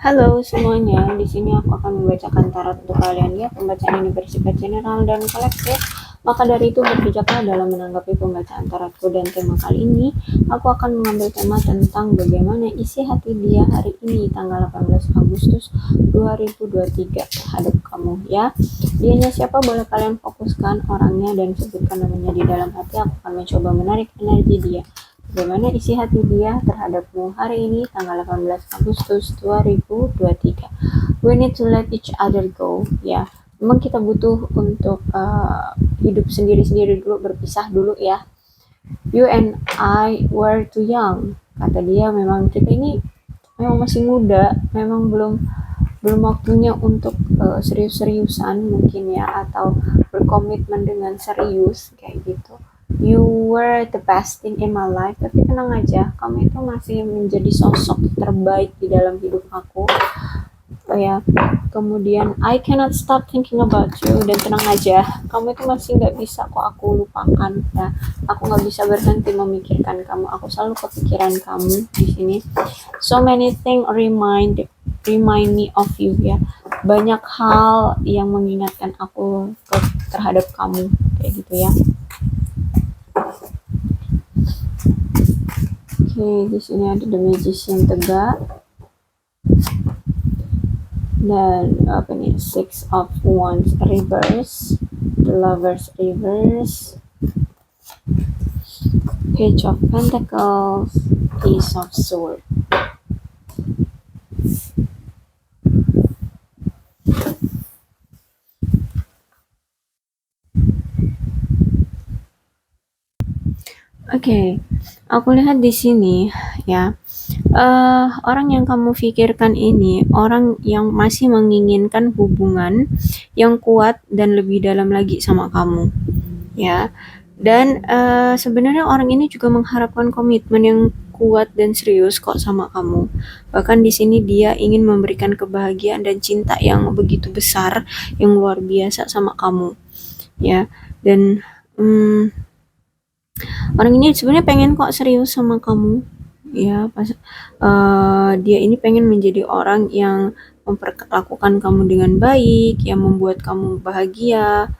Halo semuanya, di sini aku akan membacakan tarot untuk kalian ya. Pembacaan ini bersifat general dan kolektif. Maka dari itu berbijaklah dalam menanggapi pembacaan tarotku dan tema kali ini. Aku akan mengambil tema tentang bagaimana isi hati dia hari ini tanggal 18 Agustus 2023 terhadap kamu ya. Dianya siapa boleh kalian fokuskan orangnya dan sebutkan namanya di dalam hati. Aku akan mencoba menarik energi dia. Bagaimana isi hati dia terhadapmu hari ini tanggal 18 Agustus 2023. We need to let each other go ya. Memang kita butuh untuk hidup sendiri-sendiri dulu, berpisah dulu ya. You and I were too young. Kata dia memang kita ini memang masih muda, memang belum waktunya untuk serius-seriusan mungkin ya, atau berkomitmen dengan serius kayak gitu. You were the best thing in my life, tapi tenang aja, kamu itu masih menjadi sosok terbaik di dalam hidup aku. Ya, kemudian I cannot stop thinking about you, dan tenang aja, kamu itu masih nggak bisa kok aku lupakan ya. Aku nggak bisa berhenti memikirkan kamu, aku selalu kepikiran kamu di sini. So many things remind me of you ya. Banyak hal yang mengingatkan aku terhadap kamu kayak gitu ya. Oke, di sini ada The Magician tegak dan apa nih, Six of Wands reverse, The Lovers reverse, Page of Pentacles, Ace of Swords. Oke, aku lihat di sini ya. Orang yang kamu pikirkan ini orang yang masih menginginkan hubungan yang kuat dan lebih dalam lagi sama kamu, ya. Dan sebenarnya orang ini juga mengharapkan komitmen yang kuat dan serius kok sama kamu. Bahkan di sini dia ingin memberikan kebahagiaan dan cinta yang begitu besar, yang luar biasa sama kamu, ya. Dan orang ini sebenarnya pengen kok serius sama kamu ya. Pas dia ini pengen menjadi orang yang memperlakukan kamu dengan baik, yang membuat kamu bahagia.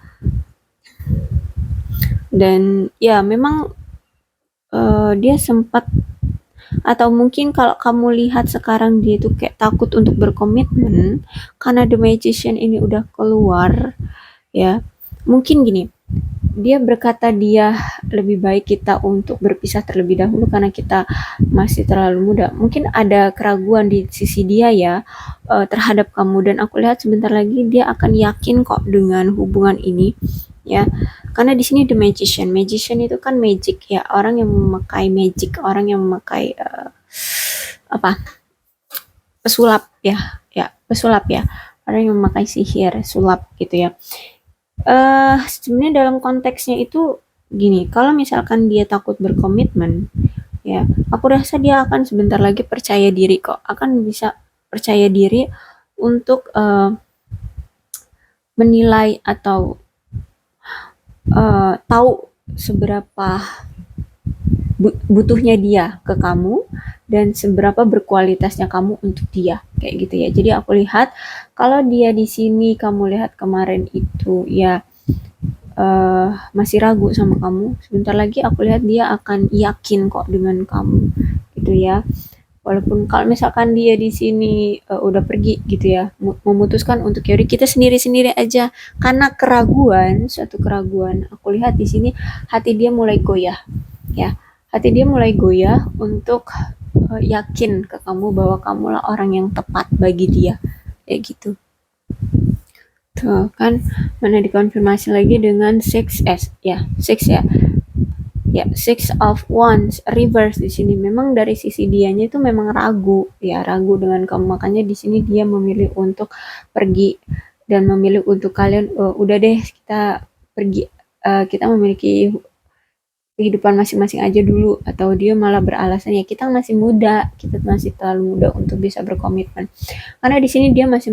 Dan ya memang dia sempat, atau mungkin kalau kamu lihat sekarang dia itu kayak takut untuk berkomitmen karena The Magician ini udah keluar ya. Mungkin gini, dia berkata dia lebih baik kita untuk berpisah terlebih dahulu karena kita masih terlalu muda. Mungkin ada keraguan di sisi dia ya terhadap kamu, dan aku lihat sebentar lagi dia akan yakin kok dengan hubungan ini ya. Karena di sini The Magician itu kan magic ya, orang yang memakai magic, orang yang memakai pesulap ya, pesulap ya, orang yang memakai sihir, sulap gitu ya. Sebenarnya dalam konteksnya itu gini, kalau misalkan dia takut berkomitmen ya, aku rasa dia akan sebentar lagi percaya diri kok, akan bisa percaya diri untuk menilai atau tahu seberapa butuhnya dia ke kamu dan seberapa berkualitasnya kamu untuk dia kayak gitu ya. Jadi aku lihat kalau dia di sini, kamu lihat kemarin itu ya masih ragu sama kamu, sebentar lagi aku lihat dia akan yakin kok dengan kamu gitu ya. Walaupun kalau misalkan dia di sini udah pergi gitu ya, memutuskan untuk yaudah kita sendiri-sendiri aja karena keraguan, suatu keraguan. Aku lihat di sini hati dia mulai goyah ya. Hati dia mulai goyah untuk yakin ke kamu bahwa kamulah orang yang tepat bagi dia kayak gitu. Tuh kan, mana dikonfirmasi lagi dengan 6S ya, 6 ya. Ya, Six of Wands reverse di sini. Memang dari sisi dianya itu memang ragu ya, ragu dengan kamu. Makanya di sini dia memilih untuk pergi dan memilih untuk kalian udah deh kita pergi, kita memiliki kehidupan masing-masing aja dulu, atau dia malah beralasan ya kita masih muda, kita masih terlalu muda untuk bisa berkomitmen. Karena di sini dia masih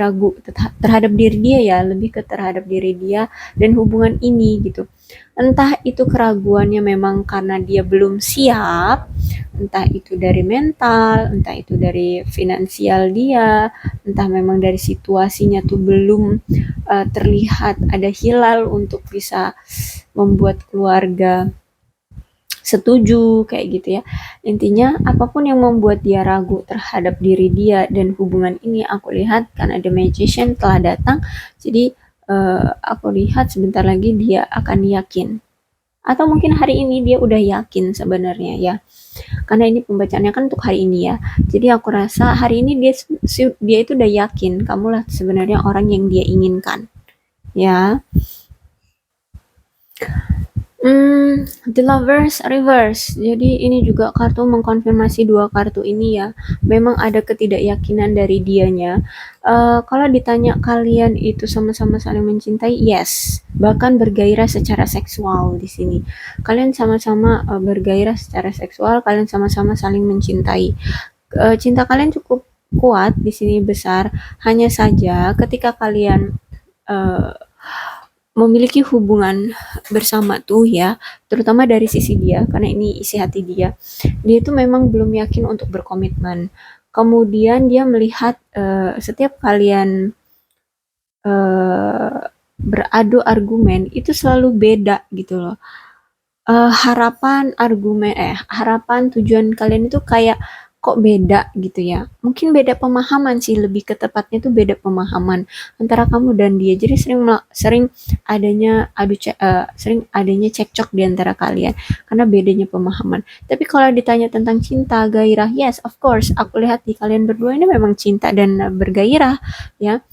ragu terhadap diri dia ya, lebih ke terhadap diri dia dan hubungan ini gitu. Entah itu keraguannya memang karena dia belum siap entah itu dari mental, entah itu dari finansial dia, entah memang dari situasinya tuh belum terlihat ada hilal untuk bisa membuat keluarga setuju kayak gitu ya. Intinya apapun yang membuat dia ragu terhadap diri dia dan hubungan ini, aku lihat kan ada magician telah datang. Jadi aku lihat sebentar lagi dia akan yakin. Atau mungkin hari ini dia udah yakin sebenarnya ya. Karena ini pembacaannya kan untuk hari ini ya. Jadi aku rasa hari ini dia itu udah yakin kamulah sebenarnya orang yang dia inginkan. Ya. The Lovers Reverse. Jadi ini juga kartu mengkonfirmasi dua kartu ini ya. Memang ada ketidakyakinan dari dianya. Kalau ditanya kalian itu sama-sama saling mencintai, yes. Bahkan bergairah secara seksual di sini. Kalian sama-sama bergairah secara seksual, kalian sama-sama saling mencintai. Cinta kalian cukup kuat di sini besar. Hanya saja ketika kalian memiliki hubungan bersama tuh ya, terutama dari sisi dia, karena ini isi hati dia itu memang belum yakin untuk berkomitmen. Kemudian dia melihat setiap kalian beradu argumen itu selalu beda gitu loh. Harapan tujuan kalian itu kayak kok beda gitu ya. Mungkin beda pemahaman sih, lebih ke tepatnya tuh beda pemahaman antara kamu dan dia. Jadi sering adanya cekcok di antara kalian karena bedanya pemahaman. Tapi kalau ditanya tentang cinta, gairah, yes, of course. Aku lihat di kalian berdua ini memang cinta dan bergairah ya.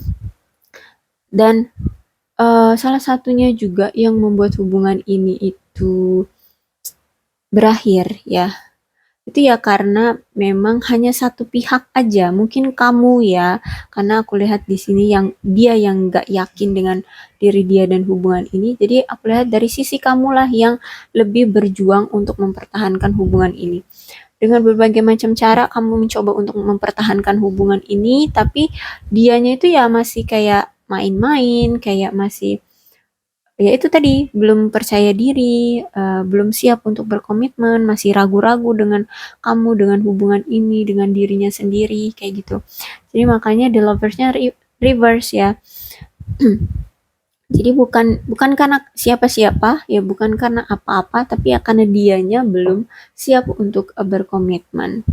Dan salah satunya juga yang membuat hubungan ini itu berakhir ya, itu ya karena memang hanya satu pihak aja, mungkin kamu ya, karena aku lihat di sini yang nggak yakin dengan diri dia dan hubungan ini, jadi aku lihat dari sisi kamulah yang lebih berjuang untuk mempertahankan hubungan ini. Dengan berbagai macam cara kamu mencoba untuk mempertahankan hubungan ini, tapi dianya itu ya masih kayak main-main, kayak masih ya itu tadi belum percaya diri, belum siap untuk berkomitmen, masih ragu-ragu dengan kamu, dengan hubungan ini, dengan dirinya sendiri kayak gitu. Jadi makanya the loversnya reverse ya. Jadi bukan bukan karena siapa-siapa ya, bukan karena apa-apa, tapi ya karena dianya belum siap untuk berkomitmen.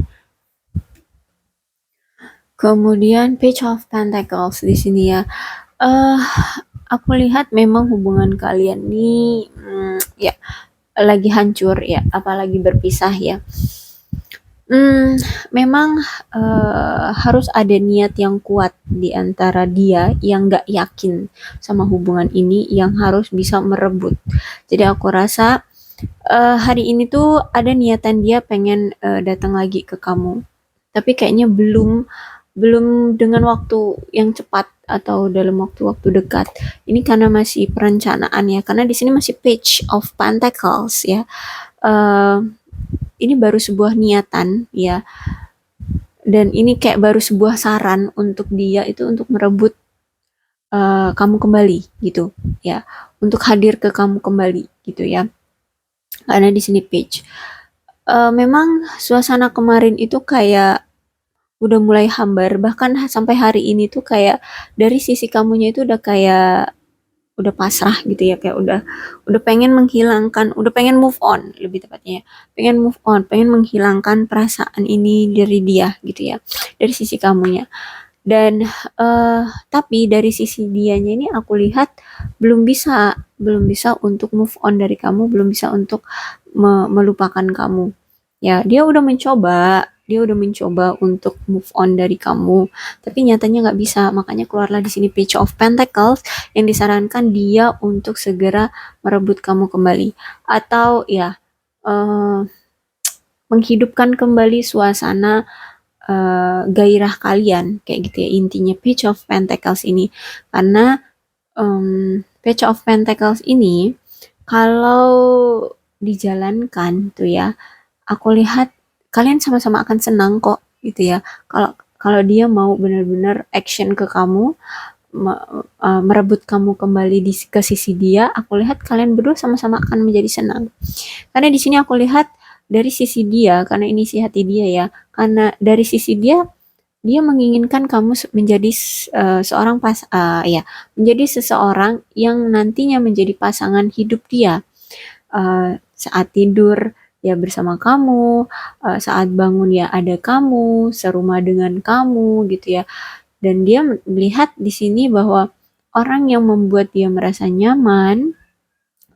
Kemudian Page of Pentacles di sini ya. Eh aku lihat memang hubungan kalian nih ya lagi hancur ya, apalagi berpisah ya. Memang harus ada niat yang kuat di antara dia yang nggak yakin sama hubungan ini, yang harus bisa merebut. Jadi aku rasa hari ini tuh ada niatan dia pengen datang lagi ke kamu, tapi kayaknya belum belum dengan waktu yang cepat atau dalam waktu-waktu dekat. Ini karena masih perencanaan ya, karena di sini masih Page of Pentacles ya. Eh, ini baru sebuah niatan ya, dan ini kayak baru sebuah saran untuk dia itu untuk merebut kamu kembali gitu ya, untuk hadir ke kamu kembali gitu ya. Karena di sini Page. Memang suasana kemarin itu kayak udah mulai hambar, bahkan sampai hari ini tuh kayak dari sisi kamunya itu udah kayak udah pasrah gitu ya, kayak udah pengen menghilangkan, udah pengen move on lebih tepatnya ya. Pengen move on, pengen menghilangkan perasaan ini dari dia gitu ya. Dari sisi kamunya. Dan tapi dari sisi dianya ini aku lihat belum bisa untuk move on dari kamu, belum bisa untuk melupakan kamu. Ya, dia udah mencoba untuk move on dari kamu, tapi nyatanya nggak bisa. Makanya keluarlah di sini Page of Pentacles yang disarankan dia untuk segera merebut kamu kembali, atau ya eh, menghidupkan kembali suasana gairah kalian kayak gitu ya, intinya Page of Pentacles ini. Karena Page of Pentacles ini kalau dijalankan tuh ya, aku lihat kalian sama-sama akan senang kok gitu ya, kalau kalau dia mau benar-benar action ke kamu, merebut kamu kembali ke sisi dia. Aku lihat kalian berdua sama-sama akan menjadi senang, karena di sini aku lihat dari sisi dia, karena ini isi hati dia ya, karena dari sisi dia, dia menginginkan kamu menjadi seorang ya, menjadi seseorang yang nantinya menjadi pasangan hidup dia. Saat tidur ya bersama kamu, saat bangun ya ada kamu, serumah dengan kamu gitu ya. Dan dia melihat di sini bahwa orang yang membuat dia merasa nyaman,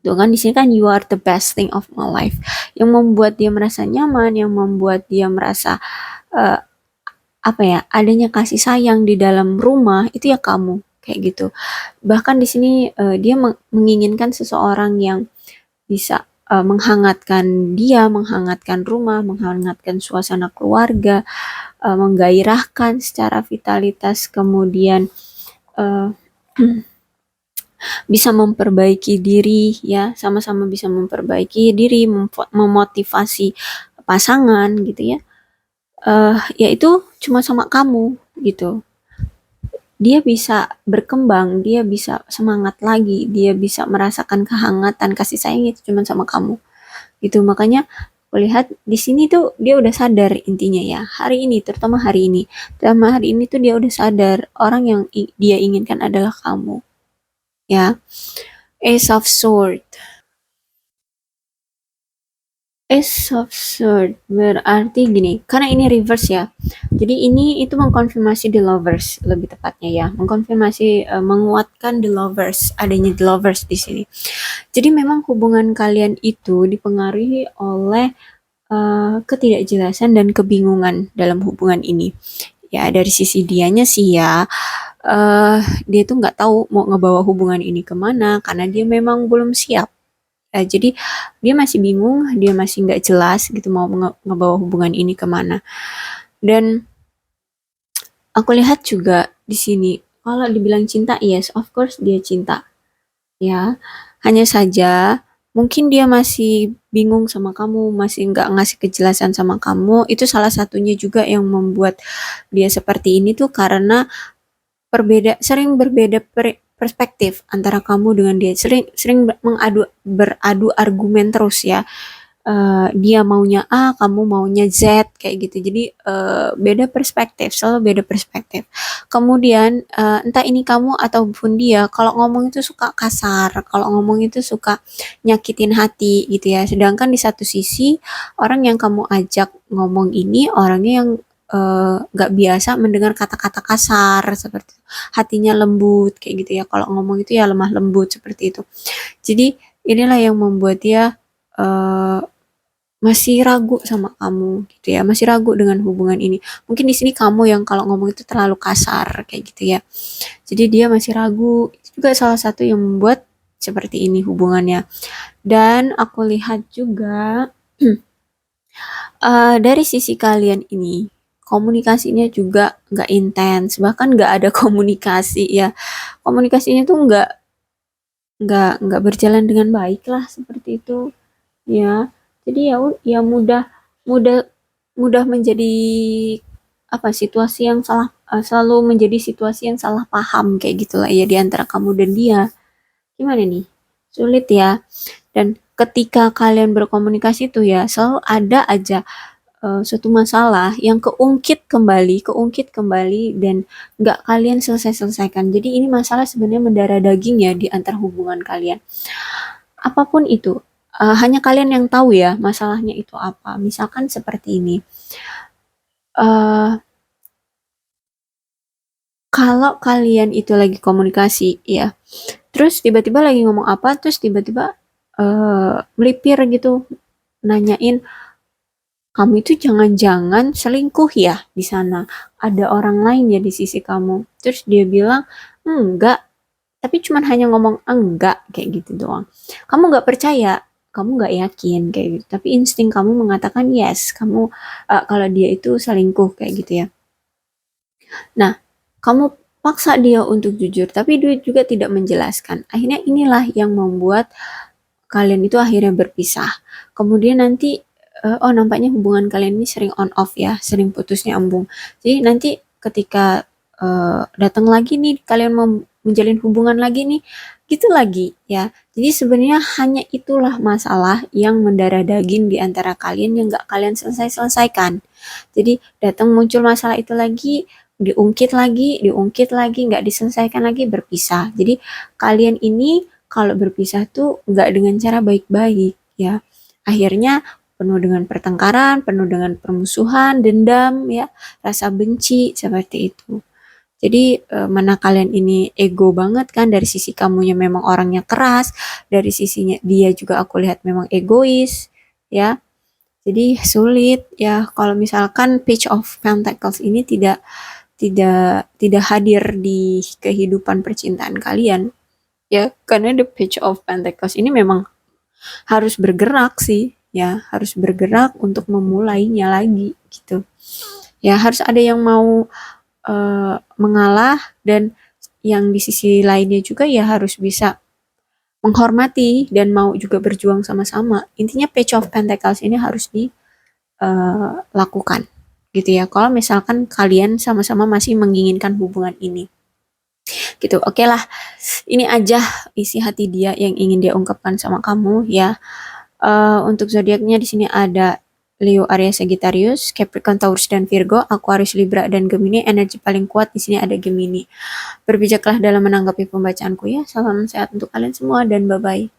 tuh kan di sini kan you are the best thing of my life. Yang membuat dia merasa nyaman, yang membuat dia merasa eh, apa ya, adanya kasih sayang di dalam rumah itu ya kamu kayak gitu. Bahkan di sini dia menginginkan seseorang yang bisa menghangatkan dia, menghangatkan rumah, menghangatkan suasana keluarga, menggairahkan secara vitalitas, kemudian uh, bisa memperbaiki diri ya, sama-sama bisa memperbaiki diri, memotivasi pasangan gitu ya. Yaitu cuma sama kamu gitu. Dia bisa berkembang, dia bisa semangat lagi, dia bisa merasakan kehangatan kasih sayang itu cuma sama kamu. Gitu. Makanya aku lihat di sini tuh dia udah sadar intinya ya. Hari ini, terutama hari ini. Terutama hari ini tuh dia udah sadar orang yang dia inginkan adalah kamu. Ya. Ace of Sword. Ace of Sword berarti gini, karena ini reverse ya. Jadi ini itu mengkonfirmasi the lovers lebih tepatnya ya, mengkonfirmasi menguatkan the lovers, adanya the lovers di sini. Jadi memang hubungan kalian itu dipengaruhi oleh ketidakjelasan dan kebingungan dalam hubungan ini. Ya dari sisi dianya sih ya, dia tuh nggak tahu mau ngebawa hubungan ini kemana karena dia memang belum siap. Jadi dia masih bingung, dia masih nggak jelas gitu mau ngebawa hubungan ini kemana. Dan aku lihat juga di sini kalau dibilang cinta, yes, of course dia cinta, ya. Hanya saja mungkin dia masih bingung sama kamu, masih nggak ngasih kejelasan sama kamu. Itu salah satunya juga yang membuat dia seperti ini tuh karena sering berbeda perspektif antara kamu dengan dia, sering sering beradu argumen terus ya. Dia maunya A, kamu maunya Z kayak gitu. Jadi beda perspektif, selalu beda perspektif. Kemudian entah ini kamu ataupun dia, kalau ngomong itu suka kasar, kalau ngomong itu suka nyakitin hati gitu ya. Sedangkan di satu sisi orang yang kamu ajak ngomong ini orangnya yang nggak biasa mendengar kata-kata kasar seperti itu. Hatinya lembut kayak gitu ya. Kalau ngomong itu ya lemah lembut seperti itu. Jadi inilah yang membuat dia eh, masih ragu sama kamu gitu ya, masih ragu dengan hubungan ini. Mungkin di sini kamu yang kalau ngomong itu terlalu kasar kayak gitu ya. Jadi dia masih ragu. Itu juga salah satu yang membuat seperti ini hubungannya. Dan aku lihat juga dari sisi kalian ini komunikasinya juga nggak intens, bahkan nggak ada komunikasi ya. Komunikasinya tuh nggak berjalan dengan baik lah seperti itu ya. Jadi ya ya mudah mudah mudah menjadi apa situasi yang salah, selalu menjadi situasi yang salah paham kayak gitulah ya di antara kamu dan dia. Gimana nih? Sulit ya. Dan ketika kalian berkomunikasi tuh ya selalu ada aja suatu masalah yang keungkit kembali dan nggak kalian selesaikan. Jadi ini masalah sebenarnya mendarah daging ya di antara hubungan kalian. Apapun itu, hanya kalian yang tahu ya masalahnya itu apa. Misalkan seperti ini, eh kalau kalian itu lagi komunikasi ya, terus tiba-tiba lagi ngomong apa, terus tiba-tiba melipir gitu, nanyain, kamu itu jangan-jangan selingkuh ya di sana, ada orang lain ya di sisi kamu. Terus dia bilang, enggak, tapi cuman hanya ngomong enggak kayak gitu doang. Kamu nggak percaya, kamu nggak yakin kayak gitu. Tapi insting kamu mengatakan yes, kamu kalau dia itu selingkuh kayak gitu ya. Nah, kamu paksa dia untuk jujur, tapi dia juga tidak menjelaskan. Akhirnya inilah yang membuat kalian itu akhirnya berpisah. Kemudian nanti oh nampaknya hubungan kalian ini sering on off ya, sering putus nyambung. Jadi nanti ketika datang lagi nih kalian mau menjalin hubungan lagi nih, gitu lagi ya. Jadi sebenarnya hanya itulah masalah yang mendarah daging di antara kalian yang gak kalian selesaikan. Jadi datang muncul masalah itu lagi, diungkit lagi, nggak diselesaikan lagi, berpisah. Jadi kalian ini kalau berpisah tuh nggak dengan cara baik-baik ya. Akhirnya penuh dengan pertengkaran, penuh dengan permusuhan, dendam ya, rasa benci seperti itu. Jadi mana kalian ini ego banget kan, dari sisi kamunya memang orangnya keras, dari sisinya dia juga aku lihat memang egois ya. Jadi sulit ya kalau misalkan Page of Pentacles ini tidak hadir di kehidupan percintaan kalian ya, karena the Page of Pentacles ini memang harus bergerak sih ya, harus bergerak untuk memulainya lagi gitu ya. Harus ada yang mau mengalah, dan yang di sisi lainnya juga ya harus bisa menghormati dan mau juga berjuang sama-sama. Intinya Page of Pentacles ini harus dilakukan gitu ya, kalau misalkan kalian sama-sama masih menginginkan hubungan ini gitu. Oke lah, ini aja isi hati dia yang ingin dia ungkapkan sama kamu ya. Untuk zodiaknya di sini ada Leo, Aries, Sagittarius, Capricorn, Taurus, dan Virgo. Aquarius, Libra, dan Gemini. Energi paling kuat di sini ada Gemini. Berbijaklah dalam menanggapi pembacaanku ya. Salam sehat untuk kalian semua dan bye-bye.